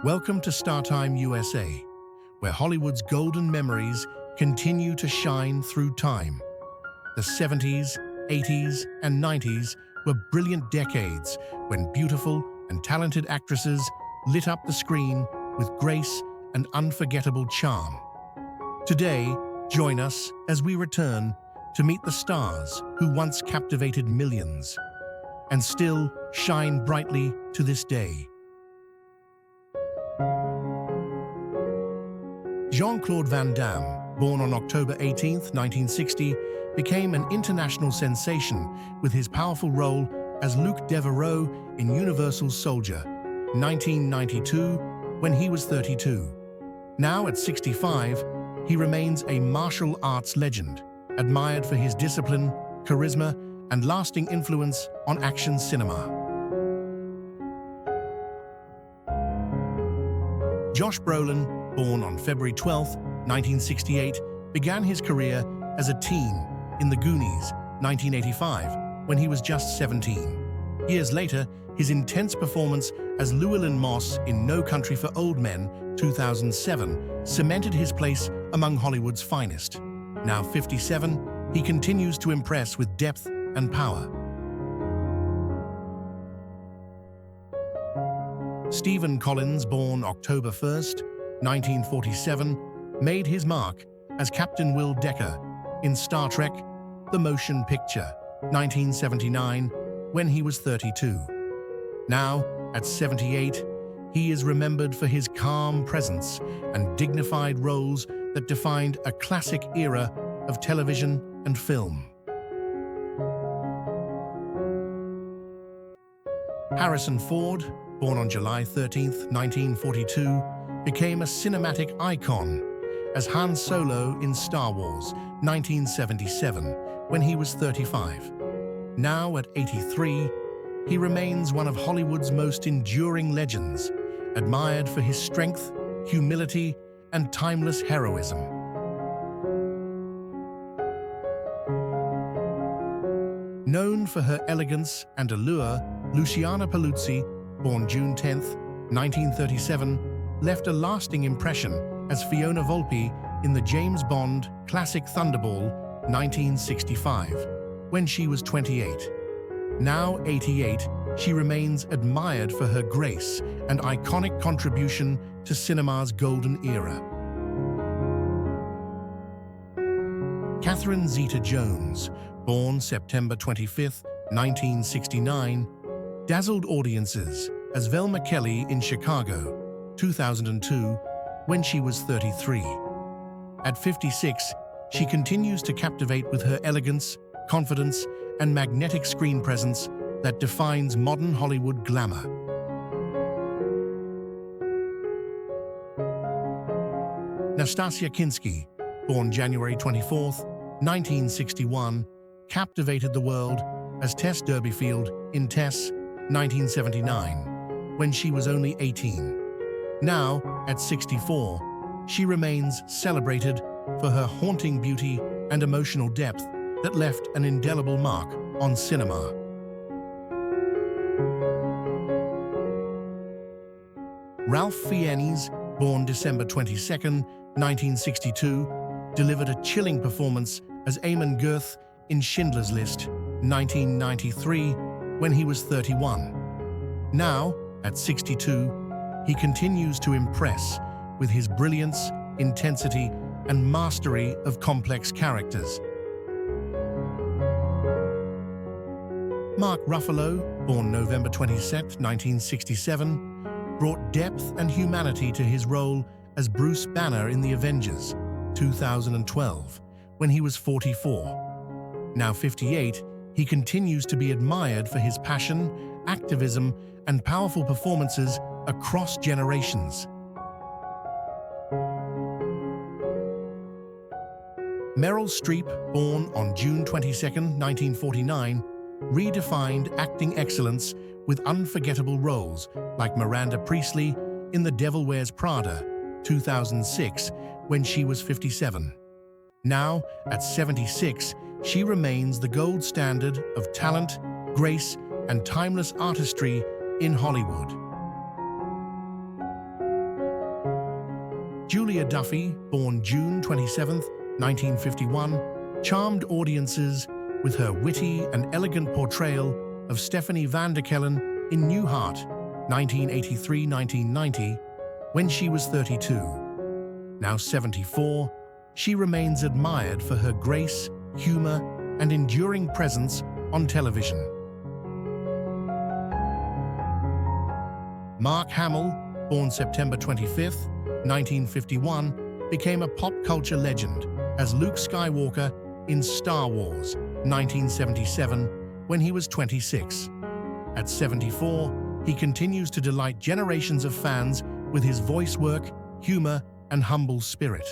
Welcome to StarTime USA, where Hollywood's golden memories continue to shine through time. The 70s, 80s, and 90s were brilliant decades when beautiful and talented actresses lit up the screen with grace and unforgettable charm. Today, join us as we return to meet the stars who once captivated millions and still shine brightly to this day. Jean-Claude Van Damme, born on October 18, 1960, became an international sensation with his powerful role as Luc Devereaux in Universal's Soldier, 1992, when he was 32. Now at 65, he remains a martial arts legend, admired for his discipline, charisma, and lasting influence on action cinema. Josh Brolin, born on February 12, 1968, began his career as a teen in The Goonies, 1985, when he was just 17. Years later, his intense performance as Llewellyn Moss in No Country for Old Men, 2007, cemented his place among Hollywood's finest. Now 57, he continues to impress with depth and power. Stephen Collins, born October 1, 1947, made his mark as Captain Will Decker in Star Trek: The Motion Picture, 1979, when he was 32. Now, at 78, he is remembered for his calm presence and dignified roles that defined a classic era of television and film. Harrison Ford, born on July 13, 1942, became a cinematic icon as Han Solo in Star Wars, 1977, when he was 35. Now at 83, he remains one of Hollywood's most enduring legends, admired for his strength, humility, and timeless heroism. Known for her elegance and allure, Luciana Paluzzi, born June 10, 1937, left a lasting impression as Fiona Volpe in the James Bond classic Thunderball, 1965, when she was 28. Now 88, she remains admired for her grace and iconic contribution to cinema's golden era. Catherine Zeta-Jones, born September 25, 1969, dazzled audiences as Velma Kelly in Chicago, 2002, when she was 33. At 56, she continues to captivate with her elegance, confidence, and magnetic screen presence that defines modern Hollywood glamour. Nastassja Kinski, born January 24, 1961, captivated the world as Tess Durbeyfield in Tess, 1979, when she was only 18. Now, at 64, she remains celebrated for her haunting beauty and emotional depth that left an indelible mark on cinema. Ralph Fiennes, born December 22, 1962, delivered a chilling performance as Eamon Gurth in Schindler's List, 1993, when he was 31. Now, at 62, he continues to impress with his brilliance, intensity, and mastery of complex characters. Mark Ruffalo, born November 22, 1967, brought depth and humanity to his role as Bruce Banner in The Avengers, 2012, when he was 44. Now 58, he continues to be admired for his passion, activism, and powerful performances across generations. Meryl Streep, born on June 22, 1949, redefined acting excellence with unforgettable roles like Miranda Priestley in The Devil Wears Prada, 2006, when she was 57. Now, at 76, she remains the gold standard of talent, grace, and timeless artistry in Hollywood. Julia Duffy, born June 27, 1951, charmed audiences with her witty and elegant portrayal of Stephanie van der Kellen in Newhart, 1983-1990, when she was 32. Now 74, she remains admired for her grace, humor, and enduring presence on television. Mark Hamill, born September 25, 1951, became a pop culture legend as Luke Skywalker in Star Wars, 1977, when he was 26. At 74, he continues to delight generations of fans with his voice work, humor, and humble spirit.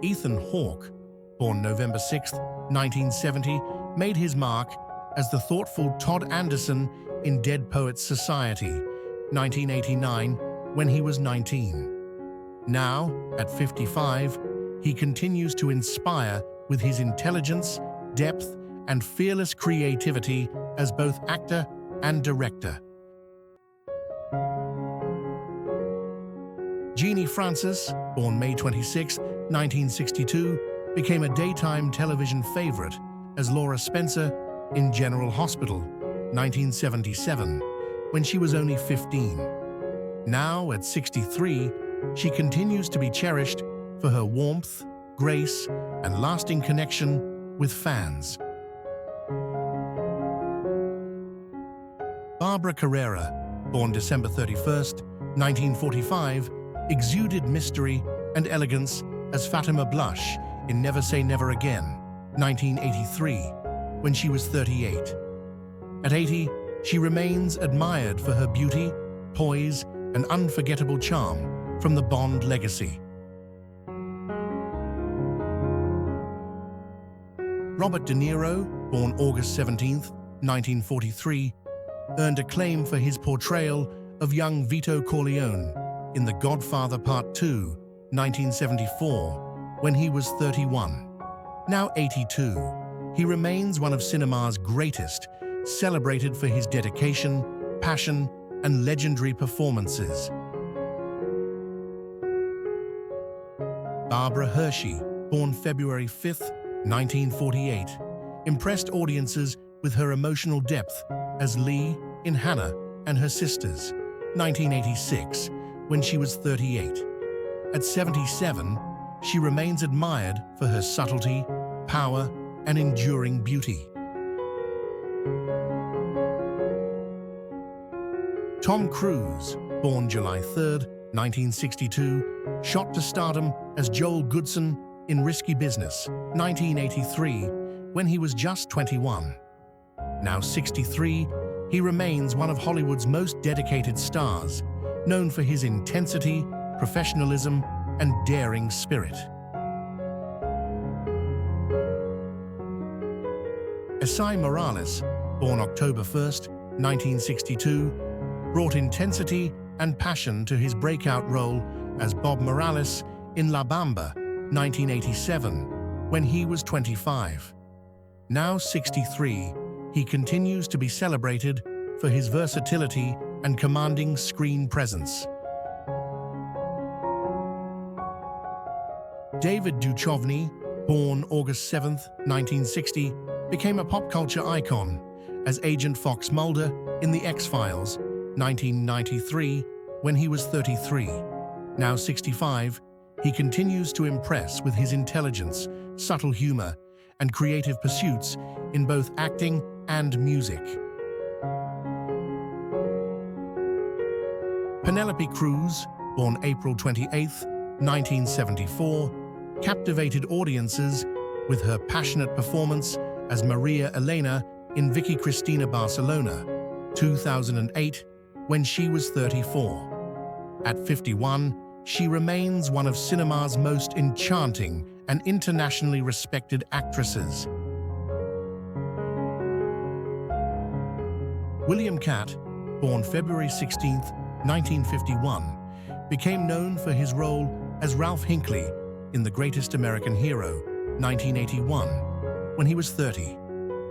Ethan Hawke, born November 6, 1970, made his mark as the thoughtful Todd Anderson in Dead Poets Society, 1989, when he was 19. Now, at 55, he continues to inspire with his intelligence, depth, and fearless creativity as both actor and director. Jeannie Francis, born May 26, 1962, became a daytime television favorite as Laura Spencer in General Hospital, 1977, when she was only 15. Now, at 63, she continues to be cherished for her warmth, grace, and lasting connection with fans. Barbara Carrera, born December 31, 1945, exuded mystery and elegance as Fatima Blush in Never Say Never Again, 1983, when she was 38. At 80, she remains admired for her beauty, poise, and unforgettable charm from the Bond legacy. Robert De Niro, born August 17, 1943, earned acclaim for his portrayal of young Vito Corleone in The Godfather Part II, 1974, when he was 31. Now 82, he remains one of cinema's greatest, celebrated for his dedication, passion, and legendary performances. Barbara Hershey, born February 5, 1948, impressed audiences with her emotional depth as Lee in Hannah and Her Sisters, 1986, when she was 38. At 77, she remains admired for her subtlety, power, and enduring beauty. Tom Cruise, born July 3, 1962, shot to stardom as Joel Goodson in Risky Business, 1983, when he was just 21. Now 63, he remains one of Hollywood's most dedicated stars, known for his intensity, professionalism, and daring spirit. Esai Morales, born October 1, 1962, brought intensity and passion to his breakout role as Bob Morales in La Bamba, 1987, when he was 25. Now 63, he continues to be celebrated for his versatility and commanding screen presence. David Duchovny, born August 7, 1960, became a pop culture icon as Agent Fox Mulder in The X-Files, 1993, when he was 33. Now 65, he continues to impress with his intelligence, subtle humor, and creative pursuits in both acting and music. Penelope Cruz, born April 28, 1974, captivated audiences with her passionate performance as Maria Elena in Vicky Cristina Barcelona, 2008, when she was 34. At 51, she remains one of cinema's most enchanting and internationally respected actresses. William Catt, born February 16, 1951, became known for his role as Ralph Hinckley in The Greatest American Hero, 1981, when he was 30.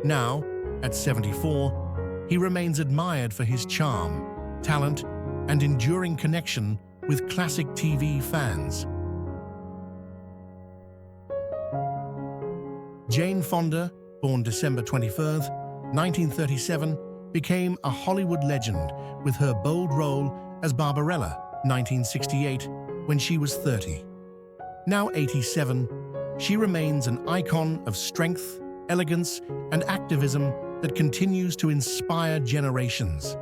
Now, at 74, he remains admired for his charm, talent, and enduring connection with classic TV fans. Jane Fonda, born December 23rd, 1937, became a Hollywood legend with her bold role as Barbarella, 1968, when she was 30. Now 87, she remains an icon of strength, elegance, and activism that continues to inspire generations.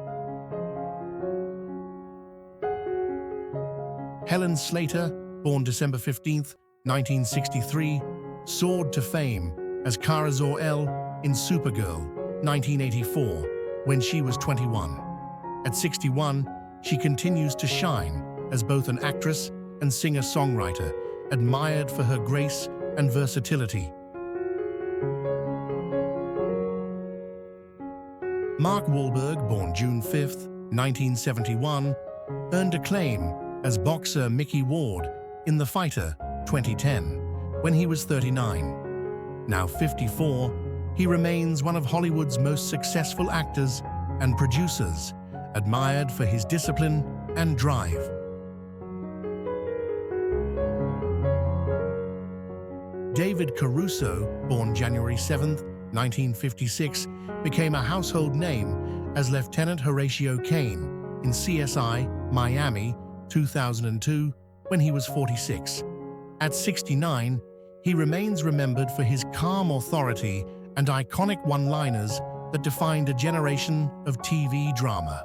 Helen Slater, born December 15th, 1963, soared to fame as Kara Zor-El in Supergirl, 1984, when she was 21. At 61, she continues to shine as both an actress and singer-songwriter, admired for her grace and versatility. Mark Wahlberg, born June 5th, 1971, earned acclaim as boxer Mickey Ward in The Fighter, 2010, when he was 39. Now 54, he remains one of Hollywood's most successful actors and producers, admired for his discipline and drive. David Caruso, born January 7th, 1956, became a household name as Lieutenant Horatio Kane in CSI Miami 2002 when he was 46. At 69, he remains remembered for his calm authority and iconic one-liners that defined a generation of TV drama.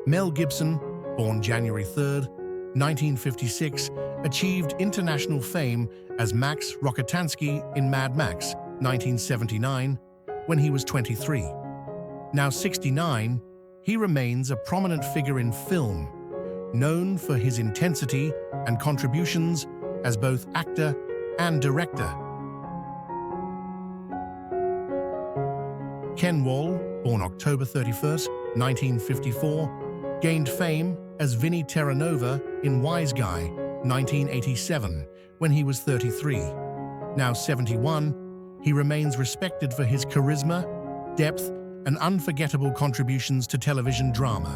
Mel Gibson, born January 3rd, 1956, achieved international fame as Max Rokitansky in Mad Max, 1979, when he was 23. Now 69, he remains a prominent figure in film, known for his intensity and contributions as both actor and director. Ken Wall, born October 31st, 1954, gained fame as Vinny Terranova in Wise Guy, 1987, when he was 33. Now 71, he remains respected for his charisma, depth, and unforgettable contributions to television drama.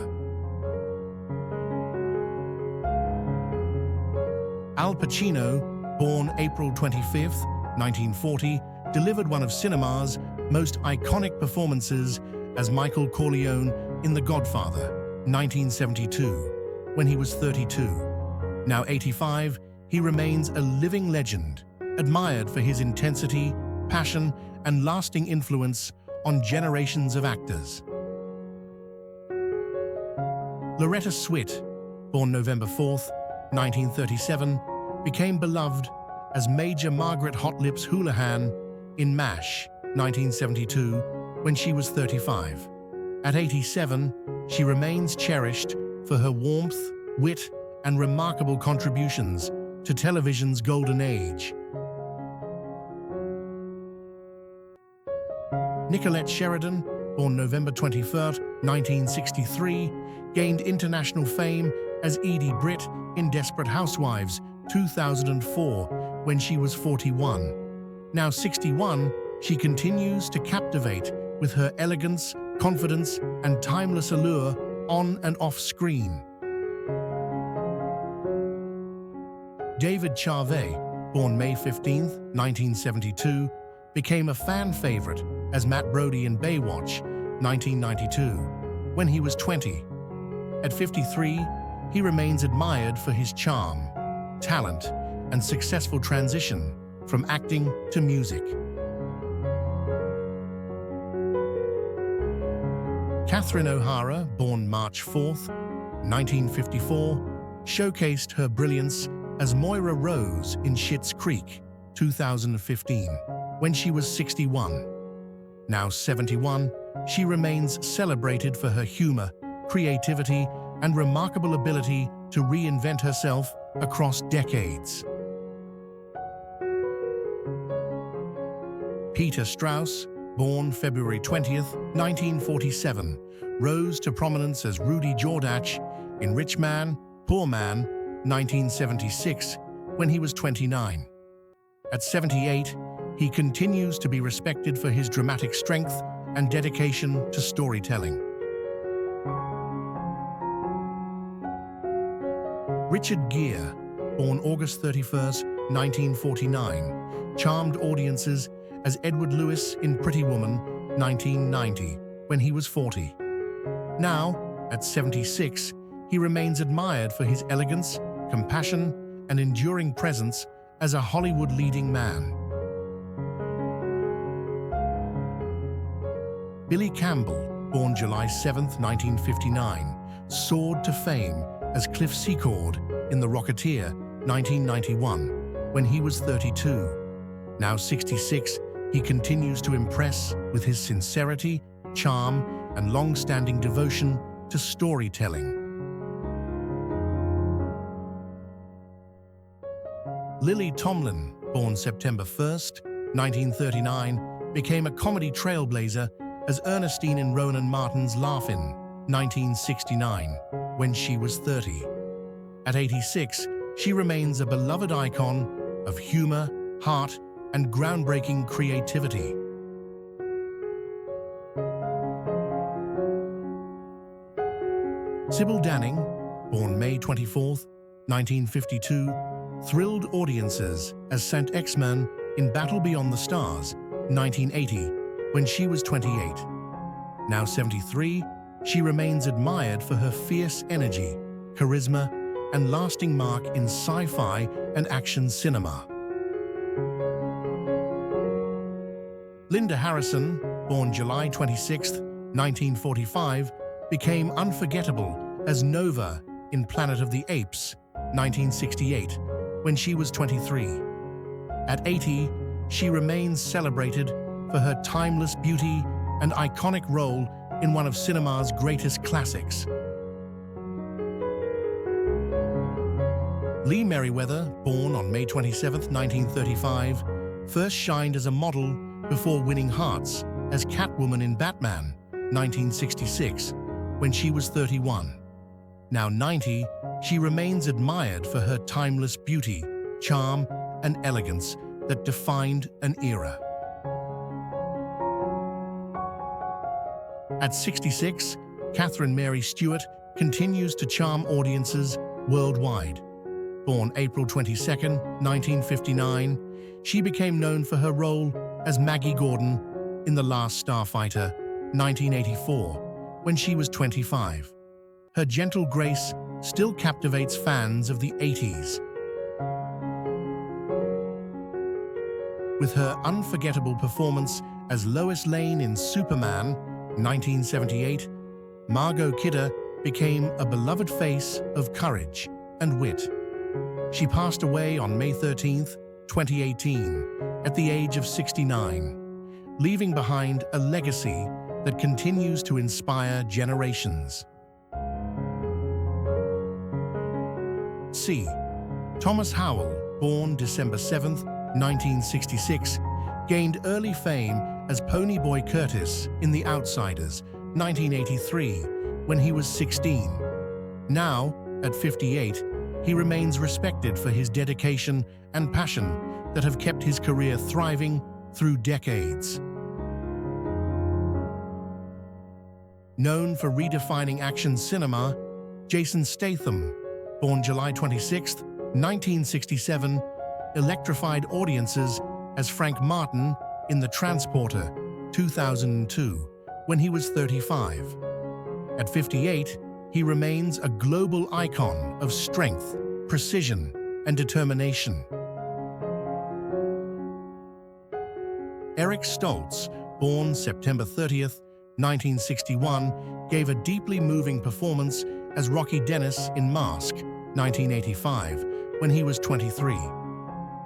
Al Pacino, born April 25th, 1940, delivered one of cinema's most iconic performances as Michael Corleone in The Godfather, 1972, when he was 32. Now 85, he remains a living legend, admired for his intensity, passion, and lasting influence on generations of actors. Loretta Swit, born November 4th, 1937, became beloved as Major Margaret Hot Lips Houlihan in MASH, 1972, when she was 35. At 87, she remains cherished for her warmth, wit, and remarkable contributions to television's golden age. Nicolette Sheridan, born November 23rd, 1963, gained international fame as Edie Britt in Desperate Housewives, 2004, when she was 41. Now 61, she continues to captivate with her elegance, confidence, and timeless allure on and off screen. David Charvet, born May 15th, 1972, became a fan favorite as Matt Brody in Baywatch, 1992, when he was 20. At 53, he remains admired for his charm, talent, and successful transition from acting to music. Catherine O'Hara, born March 4th, 1954, showcased her brilliance as Moira Rose in Schitt's Creek, 2015, when she was 61. Now 71, she remains celebrated for her humor, creativity, and remarkable ability to reinvent herself across decades. Peter Strauss, born February 20th, 1947, rose to prominence as Rudy Jordache in Rich Man, Poor Man, 1976, when he was 29. At 78, he continues to be respected for his dramatic strength and dedication to storytelling. Richard Gere, born August 31st, 1949, charmed audiences as Edward Lewis in Pretty Woman, 1990, when he was 40. Now, at 76, he remains admired for his elegance, compassion, and enduring presence as a Hollywood leading man. Billy Campbell, born July 7, 1959, soared to fame as Cliff Secord in The Rocketeer, 1991, when he was 32. Now 66, he continues to impress with his sincerity, charm, and long-standing devotion to storytelling. Lily Tomlin, born September 1st, 1939, became a comedy trailblazer as Ernestine in Ronan Martin's Laugh-In, 1969, when she was 30. At 86, she remains a beloved icon of humor, heart, and groundbreaking creativity. Sybil Danning, born May 24, 1952, thrilled audiences as Saint Exman in Battle Beyond the Stars, 1980, when she was 28. Now 73, she remains admired for her fierce energy, charisma, and lasting mark in sci-fi and action cinema. Linda Harrison, born July 26, 1945, became unforgettable as Nova in Planet of the Apes, 1968, when she was 23. At 80, she remains celebrated for her timeless beauty and iconic role in one of cinema's greatest classics. Lee Merriweather, born on May 27, 1935, first shined as a model before winning hearts as Catwoman in Batman, 1966, when she was 31. Now 90, she remains admired for her timeless beauty, charm, and elegance that defined an era. At 66, Catherine Mary Stewart continues to charm audiences worldwide. Born April 22, 1959, she became known for her role as Maggie Gordon in The Last Starfighter, 1984, when she was 25. Her gentle grace still captivates fans of the 80s. With her unforgettable performance as Lois Lane in Superman, 1978, Margot Kidder became a beloved face of courage and wit. She passed away on May 13, 2018, at the age of 69, leaving behind a legacy that continues to inspire generations. C. Thomas Howell, born December 7, 1966, gained early fame as Ponyboy Curtis in The Outsiders, 1983, when he was 16. Now, at 58, he remains respected for his dedication and passion that have kept his career thriving through decades. Known for redefining action cinema, Jason Statham, born July 26, 1967, electrified audiences as Frank Martin in The Transporter, 2002, when he was 35. At 58, he remains a global icon of strength, precision, and determination. Eric Stoltz, born September 30th, 1961, gave a deeply moving performance as Rocky Dennis in Mask, 1985, when he was 23.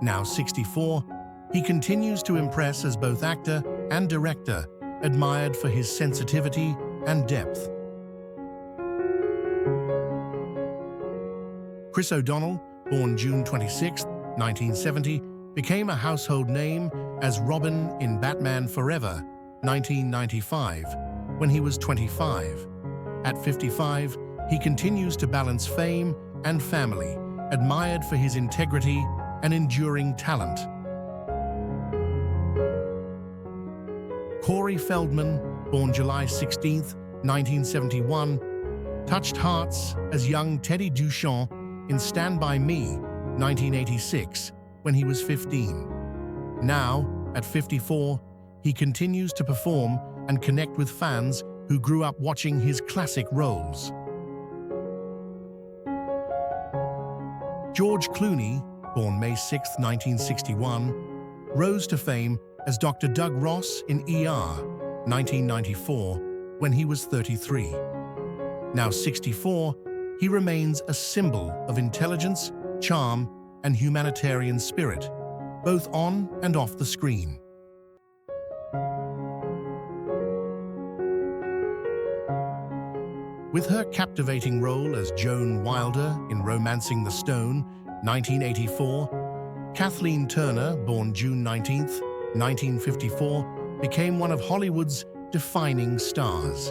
Now 64, he continues to impress as both actor and director, admired for his sensitivity and depth. Chris O'Donnell, born June 26, 1970, became a household name as Robin in Batman Forever, 1995, when he was 25. At 55, he continues to balance fame and family, admired for his integrity and enduring talent. Corey Feldman, born July 16, 1971, touched hearts as young Teddy Duchamp in Stand By Me, 1986, when he was 15. Now, at 54, he continues to perform and connect with fans who grew up watching his classic roles. George Clooney, born May 6, 1961, rose to fame as Dr. Doug Ross in ER, 1994, when he was 33. Now 64, he remains a symbol of intelligence, charm, and humanitarian spirit, both on and off the screen. With her captivating role as Joan Wilder in Romancing the Stone, 1984, Kathleen Turner, born June 19, 1954, became one of Hollywood's defining stars.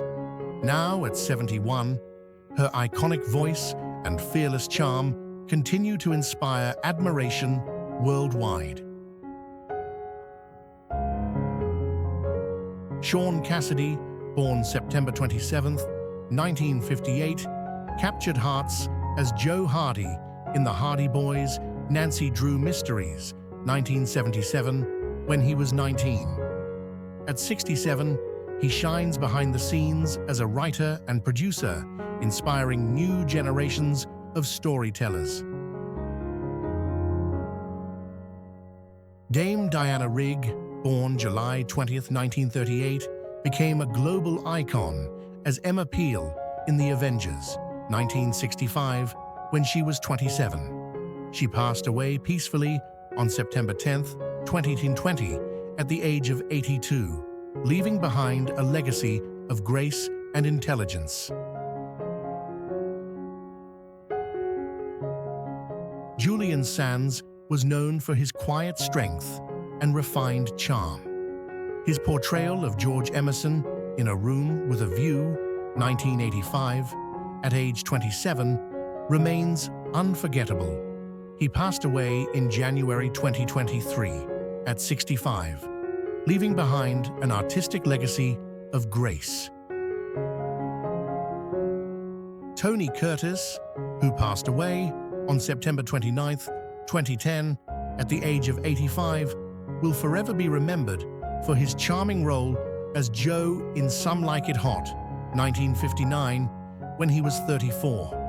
Now at 71, her iconic voice and fearless charm continue to inspire admiration worldwide. Shaun Cassidy, born September 27, 1958, captured hearts as Joe Hardy in The Hardy Boys' Nancy Drew Mysteries, 1977, when he was 19. At 67, he shines behind the scenes as a writer and producer, inspiring new generations of storytellers. Dame Diana Rigg, born July 20, 1938, became a global icon as Emma Peel in The Avengers, 1965, when she was 27. She passed away peacefully on September 10, 2020, at the age of 82, leaving behind a legacy of grace and intelligence. Julian Sands was known for his quiet strength and refined charm. His portrayal of George Emerson in A Room with a View, 1985, at age 27, remains unforgettable. He passed away in January 2023 at 65, leaving behind an artistic legacy of grace. Tony Curtis, who passed away on September 29, 2010, at the age of 85, will forever be remembered for his charming role as Joe in Some Like It Hot, 1959, when he was 34.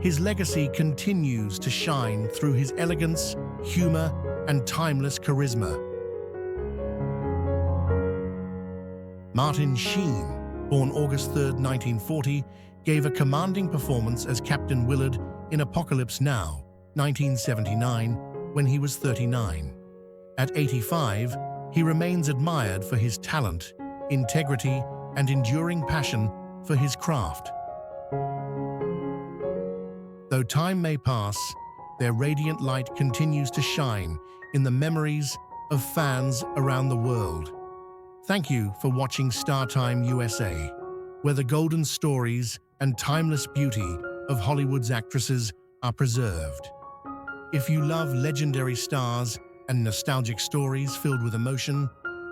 His legacy continues to shine through his elegance, humor, and timeless charisma. Martin Sheen, born August 3, 1940, gave a commanding performance as Captain Willard in Apocalypse Now, 1979, when he was 39. At 85, he remains admired for his talent, integrity, and enduring passion for his craft. Though time may pass, their radiant light continues to shine in the memories of fans around the world. Thank you for watching StarTime USA, where the golden stories and timeless beauty of Hollywood's actresses are preserved. If you love legendary stars and nostalgic stories filled with emotion,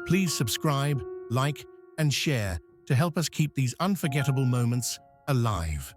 please subscribe, like, and share to help us keep these unforgettable moments alive.